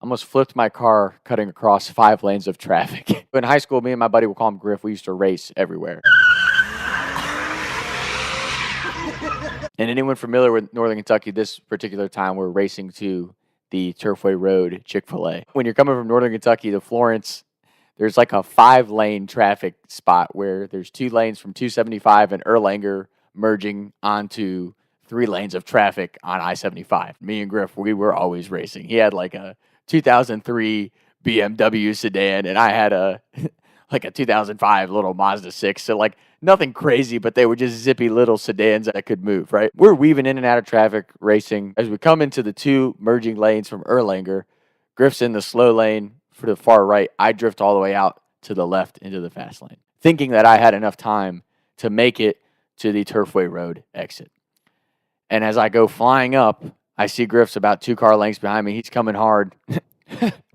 almost flipped my car cutting across 5 lanes of traffic. In high school, me and my buddy, we'll call him Griff, we used to race everywhere. And anyone familiar with Northern Kentucky, this particular time we're racing to the Turfway Road Chick-fil-A. When you're coming from Northern Kentucky to Florence, there's like a 5-lane traffic spot where there's 2 lanes from 275 and Erlanger merging onto 3 lanes of traffic on I-75. Me and Griff, we were always racing. He had like a 2003 BMW sedan, and I had a like a 2005 little Mazda 6. So like nothing crazy, but they were just zippy little sedans that could move, right? We're weaving in and out of traffic racing. As we come into the 2 merging lanes from Erlanger, Griff's in the slow lane for the far right. I drift all the way out to the left into the fast lane, thinking that I had enough time to make it to the Turfway Road exit. And as I go flying up, I see Griff's about 2 car lengths behind me. He's coming hard.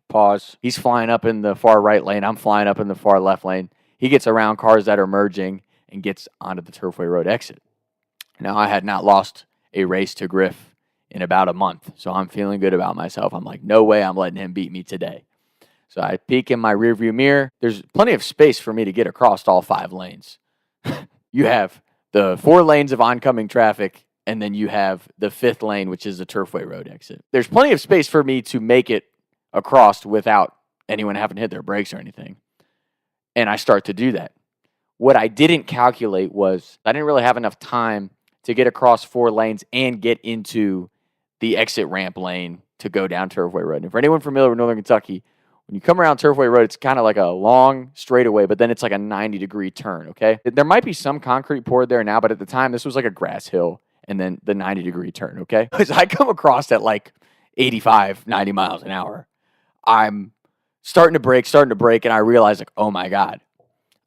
Pause. He's flying up in the far right lane. I'm flying up in the far left lane. He gets around cars that are merging and gets onto the Turfway Road exit. Now, I had not lost a race to Griff in about a month, so I'm feeling good about myself. I'm like, no way I'm letting him beat me today. So I peek in my rearview mirror. There's plenty of space for me to get across all 5 lanes. You have the 4 lanes of oncoming traffic, and then you have the 5th lane, which is the Turfway Road exit. There's plenty of space for me to make it across without anyone having to hit their brakes or anything. And I start to do that. What I didn't calculate was I didn't really have enough time to get across 4 lanes and get into the exit ramp lane to go down Turfway Road. And for anyone familiar with Northern Kentucky, when you come around Turfway Road, it's kind of like a long straightaway, but then it's like a 90-degree turn, okay? There might be some concrete poured there now, but at the time, this was like a grass hill and then the 90-degree turn, okay? As I come across at like 85, 90 miles an hour, I'm starting to brake, and I realize, like, oh my God,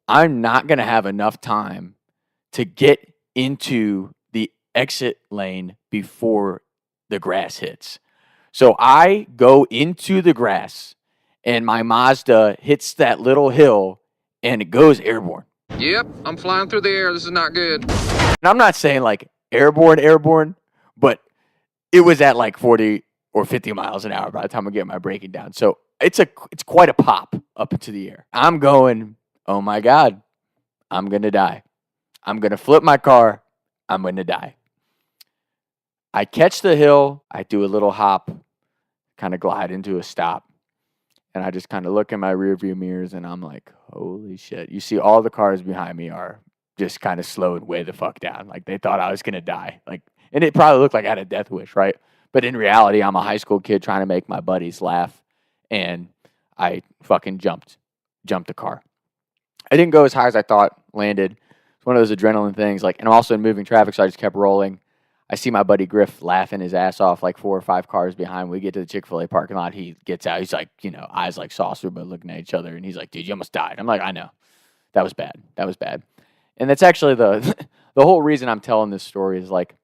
I'm not going to have enough time to get into the exit lane before the grass hits. So I go into the grass, and my Mazda hits that little hill, and it goes airborne. Yep, I'm flying through the air. This is not good. And I'm not saying, like, airborne, but it was at, like, 40 or 50 miles an hour by the time I get my braking down. So it's quite a pop up into the air. I'm going, oh my God, I'm going to die. I'm going to flip my car. I'm going to die. I catch the hill. I do a little hop, kind of glide into a stop. And I just kind of look in my rearview mirrors, and I'm like, holy shit. You see all the cars behind me are just kind of slowed way the fuck down. Like, they thought I was going to die. Like, and it probably looked like I had a death wish, right? But in reality, I'm a high school kid trying to make my buddies laugh, and I fucking jumped the car. I didn't go as high as I thought, landed. It's one of those adrenaline things. Like, and I'm also in moving traffic, so I just kept rolling. I see my buddy Griff laughing his ass off, like 4 or 5 cars behind. We get to the Chick-fil-A parking lot. He gets out. He's like, eyes like saucer, but looking at each other. And he's like, dude, you almost died. I'm like, I know. That was bad. And that's actually the whole reason I'm telling this story is, like,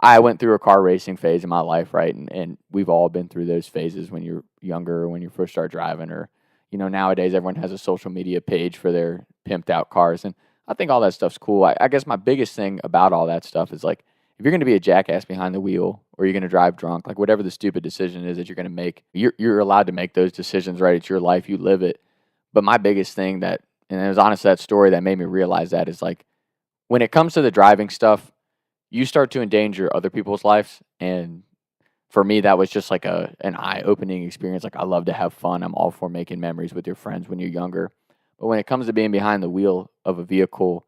I went through a car racing phase in my life, right? And we've all been through those phases when you're younger or when you first start driving, or, nowadays everyone has a social media page for their pimped out cars. And I think all that stuff's cool. I guess my biggest thing about all that stuff is, like, if you're going to be a jackass behind the wheel, or you're going to drive drunk, like, whatever the stupid decision is that you're going to make, you're allowed to make those decisions, right? It's your life. You live it. But my biggest thing and it was honestly that story that made me realize that is, like, when it comes to the driving stuff, you start to endanger other people's lives. And for me, that was just like an eye-opening experience. Like, I love to have fun. I'm all for making memories with your friends when you're younger. But when it comes to being behind the wheel of a vehicle,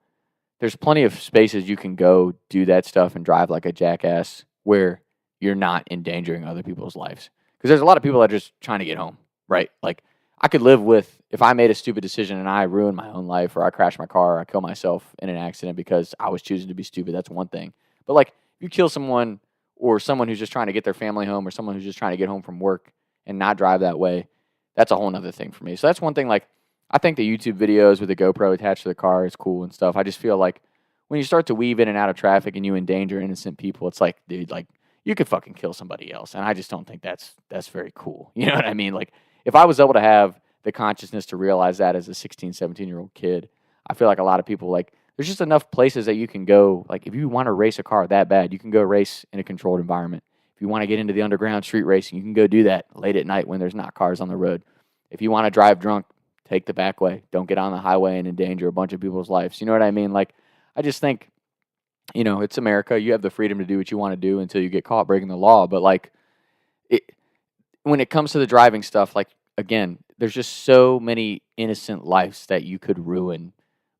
there's plenty of spaces you can go do that stuff and drive like a jackass where you're not endangering other people's lives. Because there's a lot of people that are just trying to get home, right? Like, I could live with if I made a stupid decision and I ruined my own life, or I crashed my car, or I kill myself in an accident because I was choosing to be stupid. That's one thing. But, like, if you kill someone, or someone who's just trying to get their family home, or someone who's just trying to get home from work and not drive that way, that's a whole other thing for me. So that's one thing. Like, I think the YouTube videos with the GoPro attached to the car is cool and stuff. I just feel like when you start to weave in and out of traffic and you endanger innocent people, it's like, dude, like, you could fucking kill somebody else. And I just don't think that's very cool. You know what I mean? Like, if I was able to have the consciousness to realize that as a 16, 17-year-old kid, I feel like a lot of people, like, there's just enough places that you can go. Like, if you want to race a car that bad, you can go race in a controlled environment. If you want to get into the underground street racing, you can go do that late at night when there's not cars on the road. If you want to drive drunk, take the back way. Don't get on the highway and endanger a bunch of people's lives. You know what I mean? Like, I just think, it's America. You have the freedom to do what you want to do until you get caught breaking the law. But, like, when it comes to the driving stuff, like, again, there's just so many innocent lives that you could ruin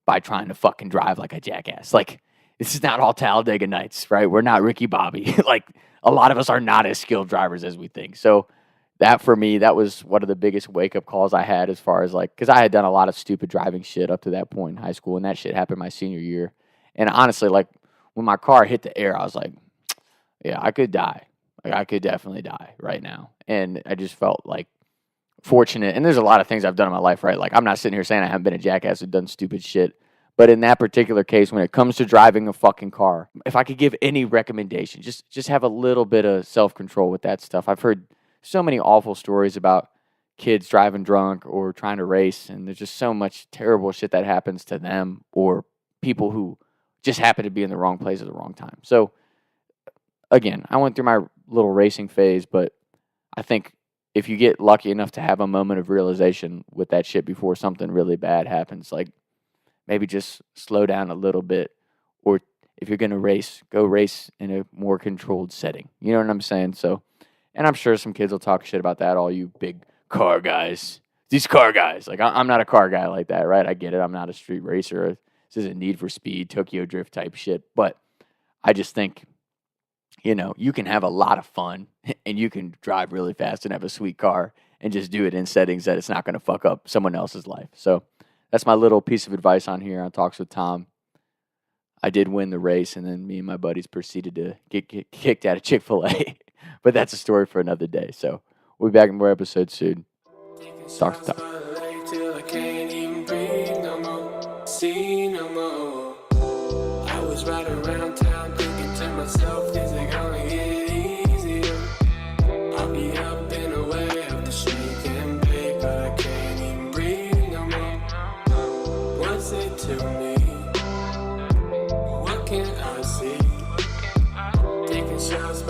by trying to fucking drive like a jackass. Like, this is not all Talladega Nights, right? We're not Ricky Bobby. Like, a lot of us are not as skilled drivers as we think. So that, for me, that was one of the biggest wake-up calls I had as far as, like, because I had done a lot of stupid driving shit up to that point in high school, and that shit happened my senior year. And honestly, like, when my car hit the air, I was like, yeah, I could die. Like, I could definitely die right now. And I just felt, like, fortunate. And there's a lot of things I've done in my life, right? Like, I'm not sitting here saying I haven't been a jackass and done stupid shit. But in that particular case, when it comes to driving a fucking car, if I could give any recommendation, just have a little bit of self-control with that stuff. I've heard so many awful stories about kids driving drunk or trying to race, and there's just so much terrible shit that happens to them or people who just happen to be in the wrong place at the wrong time. So, again, I went through my little racing phase, but I think if you get lucky enough to have a moment of realization with that shit before something really bad happens, like, maybe just slow down a little bit, or if you're going to race, go race in a more controlled setting. You know what I'm saying? So, and I'm sure some kids will talk shit about that, all you big car guys. These car guys. Like, I'm not a car guy like that, right? I get it. I'm not a street racer. This isn't Need for Speed, Tokyo Drift type shit. But I just think, you can have a lot of fun, and you can drive really fast and have a sweet car and just do it in settings that it's not going to fuck up someone else's life. So that's my little piece of advice on here on Talks with Tom. I did win the race, and then me and my buddies proceeded to get kicked out of Chick-fil-A. But that's a story for another day. So we'll be back in more episodes soon. Talks with Tom. I was riding around town thinking to myself, is it gonna get easier? I'll be up and away up the street and bake, but I can't even breathe no more. What's it to me? What can I see? Taking shots.